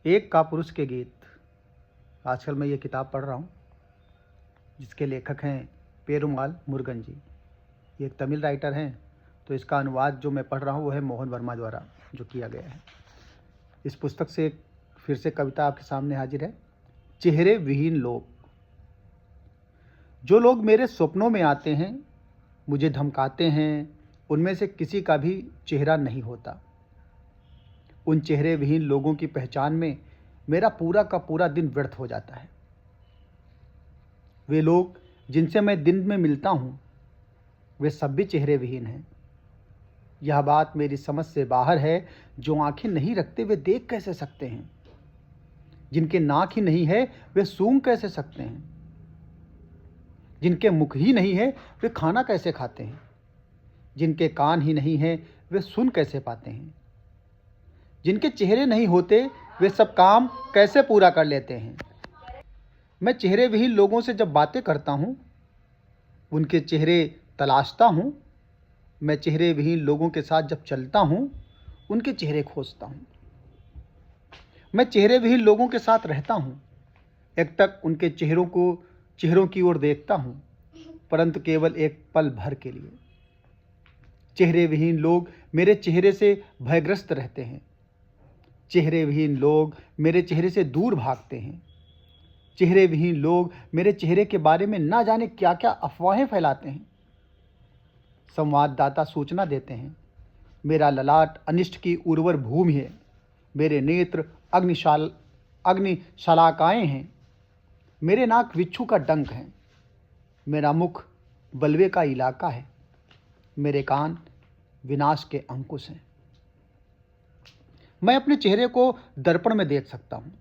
एक कापुरुष के गीत। आजकल मैं ये किताब पढ़ रहा हूँ जिसके लेखक हैं पेरुमाल मुरुगन जी। ये एक तमिल राइटर हैं, तो इसका अनुवाद जो मैं पढ़ रहा हूँ वो है मोहन वर्मा द्वारा जो किया गया है। इस पुस्तक से फिर से कविता आपके सामने हाजिर है। चेहरे विहीन लोग। जो लोग मेरे सपनों में आते हैं, मुझे धमकाते हैं, उनमें से किसी का भी चेहरा नहीं होता। उन चेहरे विहीन लोगों की पहचान में मेरा पूरा का पूरा दिन व्यर्थ हो जाता है। वे लोग जिनसे मैं दिन में मिलता हूँ, वे सब भी चेहरे विहीन हैं। यह बात मेरी समझ से बाहर है। जो आंखें नहीं रखते वे देख कैसे सकते हैं? जिनके नाक ही नहीं है वे सूंघ कैसे सकते हैं? जिनके मुख ही नहीं है वे खाना कैसे खाते हैं? जिनके कान ही नहीं है वे सुन कैसे पाते हैं? जिनके चेहरे नहीं होते वे सब काम कैसे पूरा कर लेते हैं? मैं चेहरे विहीन लोगों से जब बातें करता हूँ, उनके चेहरे तलाशता हूँ। मैं चेहरे विहीन लोगों के साथ जब चलता हूँ, उनके चेहरे खोजता हूँ। मैं चेहरे विहीन लोगों के साथ रहता हूँ, एक टक उनके चेहरों की ओर देखता हूँ, परंतु केवल एक पल भर के लिए। चेहरे विहीन लोग मेरे चेहरे से भयग्रस्त रहते हैं। चेहरे विहीन लोग मेरे चेहरे से दूर भागते हैं। चेहरे विहीन लोग मेरे चेहरे के बारे में ना जाने क्या क्या अफवाहें फैलाते हैं। संवाददाता सूचना देते हैं, मेरा ललाट अनिष्ट की उर्वर भूमि है। मेरे नेत्र अग्निशालाकाएं हैं। मेरे नाक विच्छू का डंक है। मेरा मुख बलवे का इलाका है। मेरे कान विनाश के अंकुश हैं। मैं अपने चेहरे को दर्पण में देख सकता हूँ,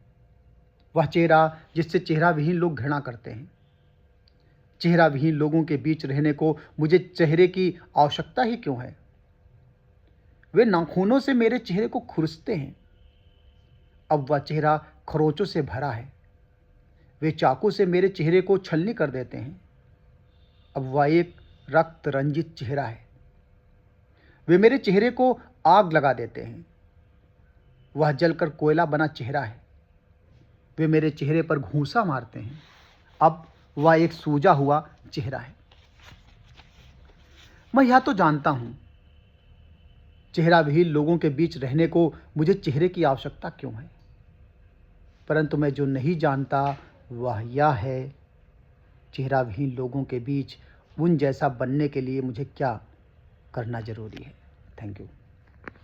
वह चेहरा जिससे चेहरा विहीन लोग घृणा करते हैं। चेहरा विहीन लोगों के बीच रहने को मुझे चेहरे की आवश्यकता ही क्यों है? वे नाखूनों से मेरे चेहरे को खुरसते हैं। अब वह चेहरा खरोचों से भरा है। वे चाकू से मेरे चेहरे को छलनी कर देते हैं। अब वह एक रक्त रंजित चेहरा है। वे मेरे चेहरे को आग लगा देते हैं। वह जलकर कोयला बना चेहरा है। वे मेरे चेहरे पर घूंसा मारते हैं। अब वह एक सूजा हुआ चेहरा है। मैं यह तो जानता हूं, चेहरा विहीन लोगों के बीच रहने को मुझे चेहरे की आवश्यकता क्यों है, परंतु मैं जो नहीं जानता वह यह है, चेहरा विहीन लोगों के बीच उन जैसा बनने के लिए मुझे क्या करना जरूरी है। Thank you.